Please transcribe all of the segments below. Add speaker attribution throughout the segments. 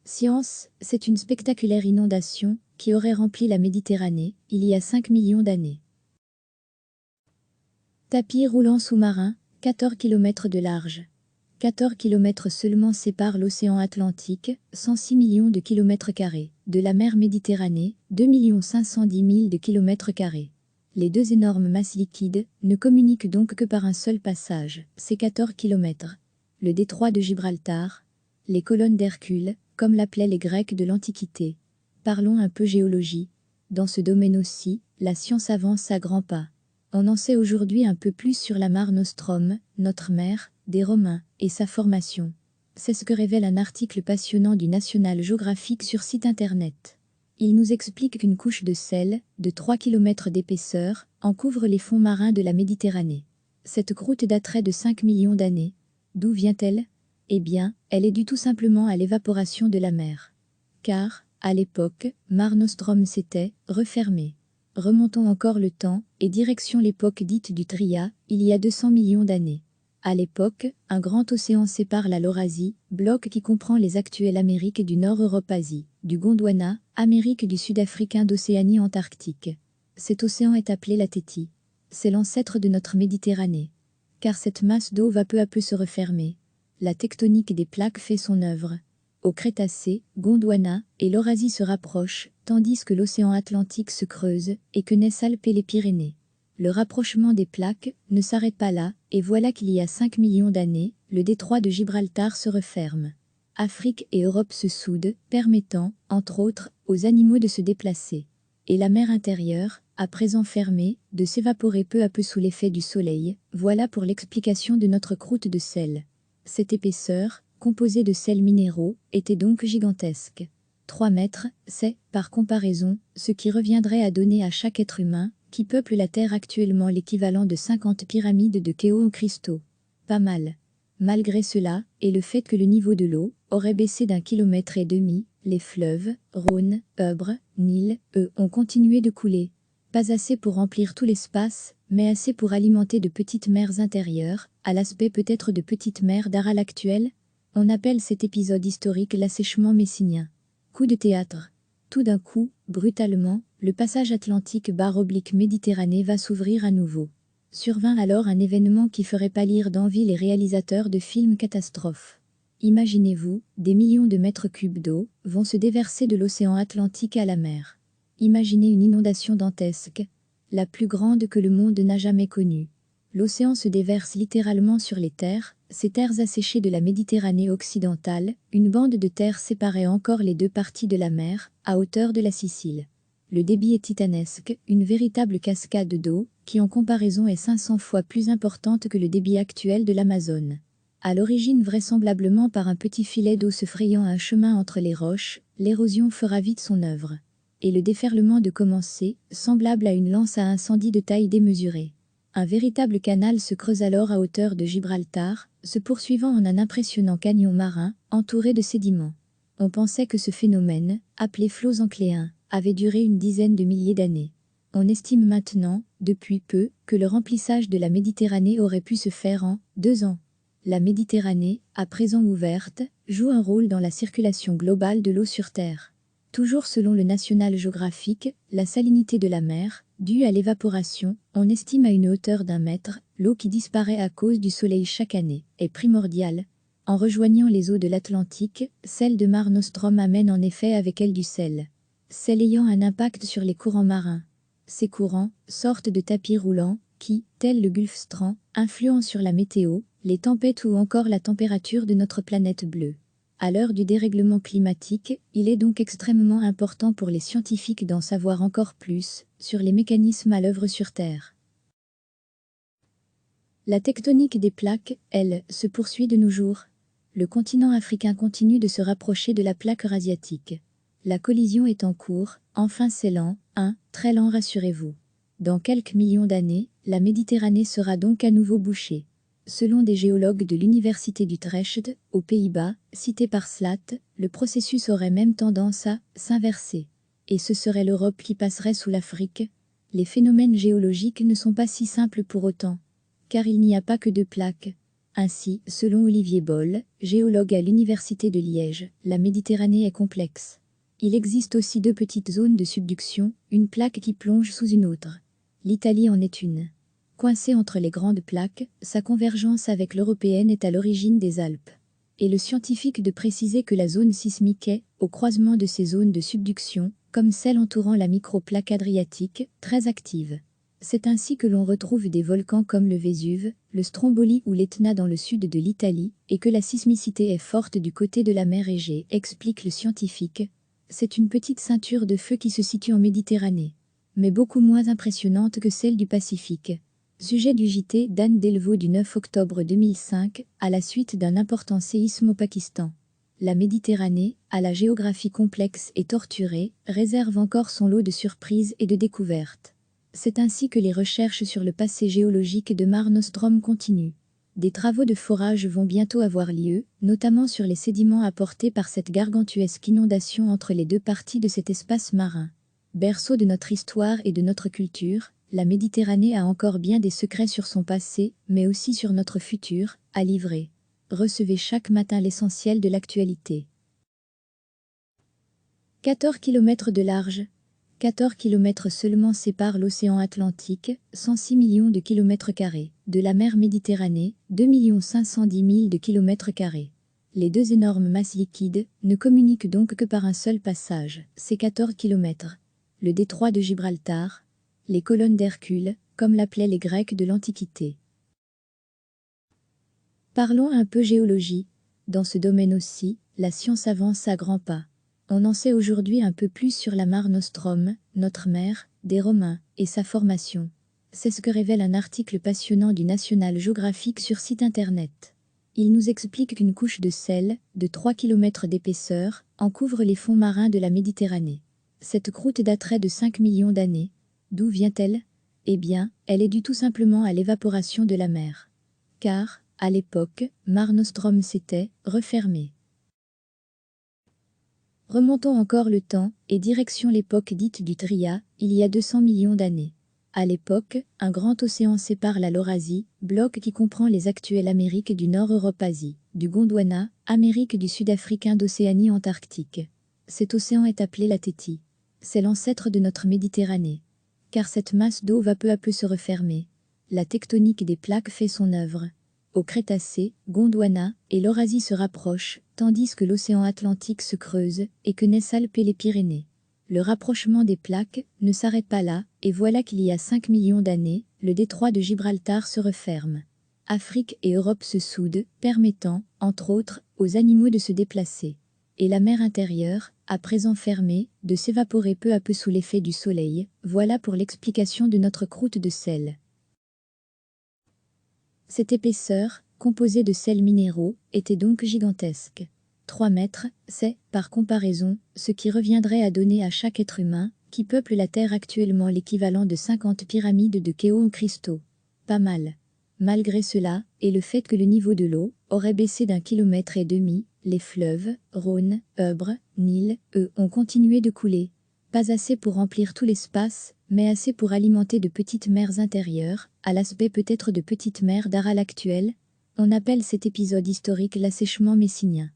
Speaker 1: Science, c'est une spectaculaire inondation qui aurait rempli la Méditerranée il y a 5 millions d'années. Tapis roulant sous-marin, 14 km de large. 14 km seulement séparent l'océan Atlantique, 106 millions de kilomètres carrés, de la mer Méditerranée, 2 510 000 de kilomètres carrés. Les deux énormes masses liquides ne communiquent donc que par un seul passage, ces 14 km. Le détroit de Gibraltar, les colonnes d'Hercule, comme l'appelaient les Grecs de l'Antiquité. Parlons un peu géologie. Dans ce domaine aussi, la science avance à grands pas. On en sait aujourd'hui un peu plus sur la Mare Nostrum, notre mer, des Romains, et sa formation. C'est ce que révèle un article passionnant du National Geographic sur site internet. Il nous explique qu'une couche de sel, de 3 km d'épaisseur, en couvre les fonds marins de la Méditerranée. Cette croûte daterait de 5 millions d'années. D'où vient-elle? Eh bien, elle est due tout simplement à l'évaporation de la mer. Car, à l'époque, Mare Nostrum s'était refermée. Remontons encore le temps, et direction l'époque dite du Trias, il y a 200 millions d'années. À l'époque, un grand océan sépare la Laurasie, bloc qui comprend les actuelles Amériques du Nord, Europe-Asie, du Gondwana, Amérique du Sud-Africain d'Océanie antarctique. Cet océan est appelé la Thétie. C'est l'ancêtre de notre Méditerranée. Car cette masse d'eau va peu à peu se refermer. La tectonique des plaques fait son œuvre. Au Crétacé, Gondwana et l'Eurasie se rapprochent, tandis que l'océan Atlantique se creuse et que naissent Alpes et les Pyrénées. Le rapprochement des plaques ne s'arrête pas là, et voilà qu'il y a 5 millions d'années, le détroit de Gibraltar se referme. Afrique et Europe se soudent, permettant, entre autres, aux animaux de se déplacer. Et la mer intérieure, à présent fermée, de s'évaporer peu à peu sous l'effet du soleil, voilà pour l'explication de notre croûte de sel. Cette épaisseur, composée de sels minéraux, était donc gigantesque. 3 mètres, c'est, par comparaison, ce qui reviendrait à donner à chaque être humain, qui peuple la Terre actuellement l'équivalent de 50 pyramides de Khéops en cristaux. Pas mal. Malgré cela, et le fait que le niveau de l'eau aurait baissé d'1,5 km, les fleuves, Rhône, Ebre, Nil, eux, ont continué de couler. Pas assez pour remplir tout l'espace, mais assez pour alimenter de petites mers intérieures, à l'aspect peut-être de petites mers d'Aral actuelles. On appelle cet épisode historique l'assèchement messinien. Coup de théâtre. Tout d'un coup, brutalement, le passage Atlantique/Méditerranée va s'ouvrir à nouveau. Survint alors un événement qui ferait pâlir d'envie les réalisateurs de films catastrophes. Imaginez-vous, des millions de mètres cubes d'eau vont se déverser de l'océan Atlantique à la mer. Imaginez une inondation dantesque, la plus grande que le monde n'a jamais connue. L'océan se déverse littéralement sur les terres, ces terres asséchées de la Méditerranée occidentale, une bande de terre séparait encore les deux parties de la mer, à hauteur de la Sicile. Le débit est titanesque, une véritable cascade d'eau, qui en comparaison est 500 fois plus importante que le débit actuel de l'Amazone. À l'origine vraisemblablement par un petit filet d'eau se frayant un chemin entre les roches, l'érosion fera vite son œuvre. Et le déferlement de commencer, semblable à une lance à incendie de taille démesurée. Un véritable canal se creuse alors à hauteur de Gibraltar, se poursuivant en un impressionnant canyon marin, entouré de sédiments. On pensait que ce phénomène, appelé flots encléens, avait duré une dizaine de milliers d'années. On estime maintenant, depuis peu, que le remplissage de la Méditerranée aurait pu se faire en 2 ans. La Méditerranée, à présent ouverte, joue un rôle dans la circulation globale de l'eau sur Terre. Toujours selon le National Geographic, la salinité de la mer, due à l'évaporation, on estime à une hauteur d'1 mètre, l'eau qui disparaît à cause du soleil chaque année, est primordiale. En rejoignant les eaux de l'Atlantique, celle de Mare Nostrum amène en effet avec elle du sel. Sel ayant un impact sur les courants marins. Ces courants, sortes de tapis roulants, qui, tel le Gulfstream, influencent sur la météo, les tempêtes ou encore la température de notre planète bleue. À l'heure du dérèglement climatique, il est donc extrêmement important pour les scientifiques d'en savoir encore plus sur les mécanismes à l'œuvre sur Terre. La tectonique des plaques, elle, se poursuit de nos jours. Le continent africain continue de se rapprocher de la plaque eurasiatique. La collision est en cours, enfin c'est lent, très lent rassurez-vous. Dans quelques millions d'années, la Méditerranée sera donc à nouveau bouchée. Selon des géologues de l'université d'Utrecht, aux Pays-Bas, cités par Slat, le processus aurait même tendance à s'inverser. Et ce serait l'Europe qui passerait sous l'Afrique. Les phénomènes géologiques ne sont pas si simples pour autant. Car il n'y a pas que 2 plaques. Ainsi, selon Olivier Boll, géologue à l'Université de Liège, la Méditerranée est complexe. Il existe aussi deux petites zones de subduction, une plaque qui plonge sous une autre. L'Italie en est une. Coincée entre les grandes plaques, sa convergence avec l'européenne est à l'origine des Alpes. Et le scientifique de préciser que la zone sismique est, au croisement de ces zones de subduction, comme celle entourant la microplaque adriatique, très active. C'est ainsi que l'on retrouve des volcans comme le Vésuve, le Stromboli ou l'Etna dans le sud de l'Italie, et que la sismicité est forte du côté de la mer Égée, explique le scientifique. C'est une petite ceinture de feu qui se situe en Méditerranée, mais beaucoup moins impressionnante que celle du Pacifique. Sujet du JT d'Anne Delvaux du 9 octobre 2005, à la suite d'un important séisme au Pakistan. La Méditerranée, à la géographie complexe et torturée, réserve encore son lot de surprises et de découvertes. C'est ainsi que les recherches sur le passé géologique de Mare Nostrum continuent. Des travaux de forage vont bientôt avoir lieu, notamment sur les sédiments apportés par cette gargantuesque inondation entre les deux parties de cet espace marin. Berceau de notre histoire et de notre culture, la Méditerranée a encore bien des secrets sur son passé, mais aussi sur notre futur, à livrer. Recevez chaque matin l'essentiel de l'actualité. 14 km de large. 14 km seulement séparent l'océan Atlantique, 106 millions de kilomètres carrés, de la mer Méditerranée, 2 510 000 de kilomètres carrés. Les deux énormes masses liquides ne communiquent donc que par un seul passage, ces 14 km. Le détroit de Gibraltar, les colonnes d'Hercule, comme l'appelaient les Grecs de l'Antiquité. Parlons un peu géologie. Dans ce domaine aussi, la science avance à grands pas. On en sait aujourd'hui un peu plus sur la Mare Nostrum, notre mer, des Romains, et sa formation. C'est ce que révèle un article passionnant du National Geographic sur site internet. Il nous explique qu'une couche de sel, de 3 km d'épaisseur, en couvre les fonds marins de la Méditerranée. Cette croûte daterait de 5 millions d'années. D'où vient-elle? Eh bien, elle est due tout simplement à l'évaporation de la mer. Car, à l'époque, Mare Nostrum s'était refermée. Remontons encore le temps, et direction l'époque dite du Trias, il y a 200 millions d'années. À l'époque, un grand océan sépare la Laurasie, bloc qui comprend les actuelles Amériques du Nord, Europe-Asie, du Gondwana, Amérique du Sud-Africain d'Océanie antarctique. Cet océan est appelé la Thétie. C'est l'ancêtre de notre Méditerranée. Car cette masse d'eau va peu à peu se refermer. La tectonique des plaques fait son œuvre. Au Crétacé, Gondwana et l'Eurasie se rapprochent, tandis que l'océan Atlantique se creuse et que naissent Alpes et les Pyrénées. Le rapprochement des plaques ne s'arrête pas là, et voilà qu'il y a 5 millions d'années, le détroit de Gibraltar se referme. Afrique et Europe se soudent, permettant, entre autres, aux animaux de se déplacer. Et la mer intérieure, à présent fermée, de s'évaporer peu à peu sous l'effet du soleil, voilà pour l'explication de notre croûte de sel. Cette épaisseur, composée de sels minéraux, était donc gigantesque. 3 mètres, c'est, par comparaison, ce qui reviendrait à donner à chaque être humain, qui peuple la Terre actuellement l'équivalent de 50 pyramides de Khéops en cristaux. Pas mal. Malgré cela, et le fait que le niveau de l'eau aurait baissé d'1,5 km, les fleuves, Rhône, Ebre, Nil, eux, ont continué de couler. Pas assez pour remplir tout l'espace, mais assez pour alimenter de petites mers intérieures, à l'aspect peut-être de petites mers d'Aral actuelles. On appelle cet épisode historique l'assèchement messinien.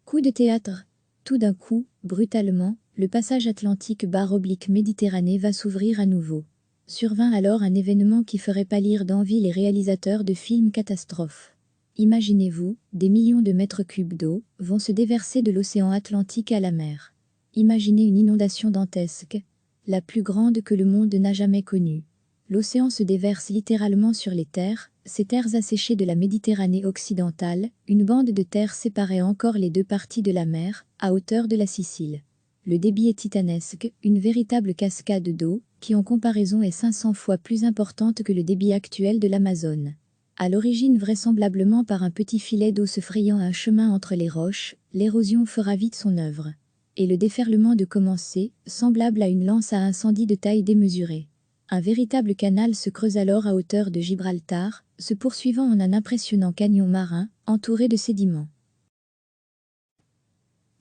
Speaker 1: Coup de théâtre. Tout d'un coup, brutalement, le passage Atlantique/Méditerranée va s'ouvrir à nouveau. Survint alors un événement qui ferait pâlir d'envie les réalisateurs de films catastrophes. Imaginez-vous, des millions de mètres cubes d'eau vont se déverser de l'océan Atlantique à la mer. Imaginez une inondation dantesque, la plus grande que le monde n'a jamais connue. L'océan se déverse littéralement sur les terres, ces terres asséchées de la Méditerranée occidentale, une bande de terre séparait encore les deux parties de la mer, à hauteur de la Sicile. Le débit est titanesque, une véritable cascade d'eau, qui en comparaison est 500 fois plus importante que le débit actuel de l'Amazone. À l'origine vraisemblablement par un petit filet d'eau se frayant un chemin entre les roches, l'érosion fera vite son œuvre. Et le déferlement de commencer, semblable à une lance à incendie de taille démesurée. Un véritable canal se creuse alors à hauteur de Gibraltar, se poursuivant en un impressionnant canyon marin, entouré de sédiments.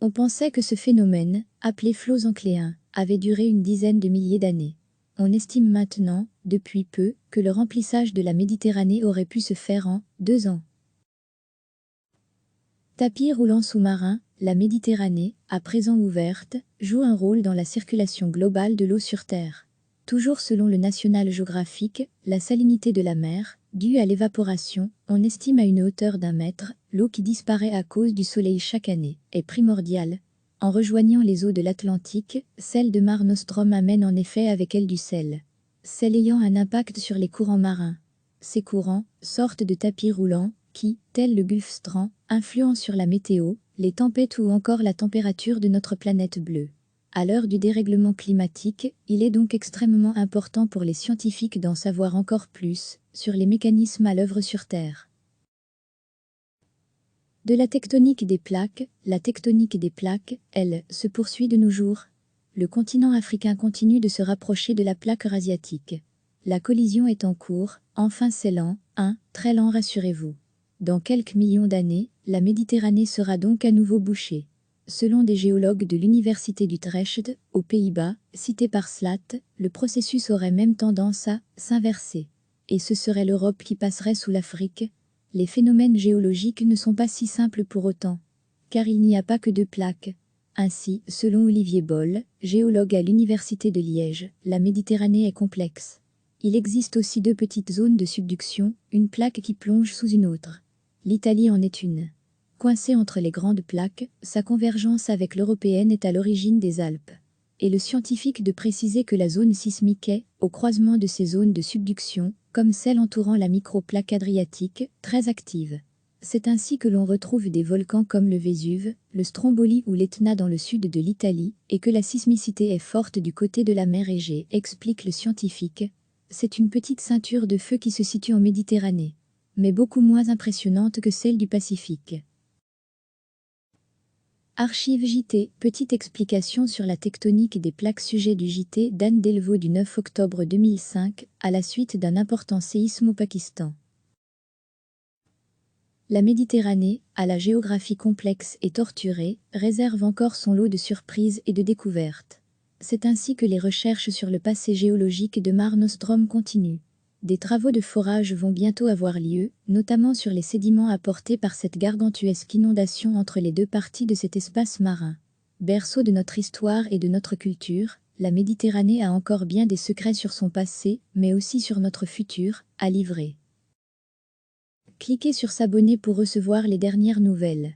Speaker 1: On pensait que ce phénomène, appelé flots encléens, avait duré une dizaine de milliers d'années. On estime maintenant, depuis peu, que le remplissage de la Méditerranée aurait pu se faire en 2 ans. Tapis roulant sous-marin, la Méditerranée, à présent ouverte, joue un rôle dans la circulation globale de l'eau sur Terre. Toujours selon le National Geographic, la salinité de la mer, due à l'évaporation, on estime à une hauteur d'1 mètre, l'eau qui disparaît à cause du soleil chaque année, est primordiale. En rejoignant les eaux de l'Atlantique, celle de Mare Nostrum amène en effet avec elle du sel. Sel ayant un impact sur les courants marins. Ces courants, sortent de tapis roulants, qui, tel le Gulf Stream, influencent sur la météo, les tempêtes ou encore la température de notre planète bleue. À l'heure du dérèglement climatique, il est donc extrêmement important pour les scientifiques d'en savoir encore plus sur les mécanismes à l'œuvre sur Terre. De la tectonique des plaques, la tectonique des plaques, elle, se poursuit de nos jours. Le continent africain continue de se rapprocher de la plaque eurasiatique. La collision est en cours, enfin c'est lent, très lent rassurez-vous. Dans quelques millions d'années, la Méditerranée sera donc à nouveau bouchée. Selon des géologues de l'université d'Utrecht, aux Pays-Bas, cités par Slat, le processus aurait même tendance à s'inverser. Et ce serait l'Europe qui passerait sous l'Afrique. Les phénomènes géologiques ne sont pas si simples pour autant, car il n'y a pas que 2 plaques. Ainsi, selon Olivier Boll, géologue à l'université de Liège, la Méditerranée est complexe. Il existe aussi 2 petites zones de subduction, une plaque qui plonge sous une autre. L'Italie en est une. Coincée entre les grandes plaques, sa convergence avec l'européenne est à l'origine des Alpes. Et le scientifique de préciser que la zone sismique est, au croisement de ces zones de subduction, comme celle entourant la microplaque adriatique, très active. C'est ainsi que l'on retrouve des volcans comme le Vésuve, le Stromboli ou l'Etna dans le sud de l'Italie, et que la sismicité est forte du côté de la mer Égée, explique le scientifique. C'est une petite ceinture de feu qui se situe en Méditerranée, mais beaucoup moins impressionnante que celle du Pacifique. Archive JT, petite explication sur la tectonique des plaques. Sujet du JT d'Anne Delvaux du 9 octobre 2005, à la suite d'un important séisme au Pakistan. La Méditerranée, à la géographie complexe et torturée, réserve encore son lot de surprises et de découvertes. C'est ainsi que les recherches sur le passé géologique de Mare Nostrum continuent. Des travaux de forage vont bientôt avoir lieu, notamment sur les sédiments apportés par cette gargantuesque inondation entre les 2 parties de cet espace marin. Berceau de notre histoire et de notre culture, la Méditerranée a encore bien des secrets sur son passé, mais aussi sur notre futur, à livrer. Cliquez sur s'abonner pour recevoir les dernières nouvelles.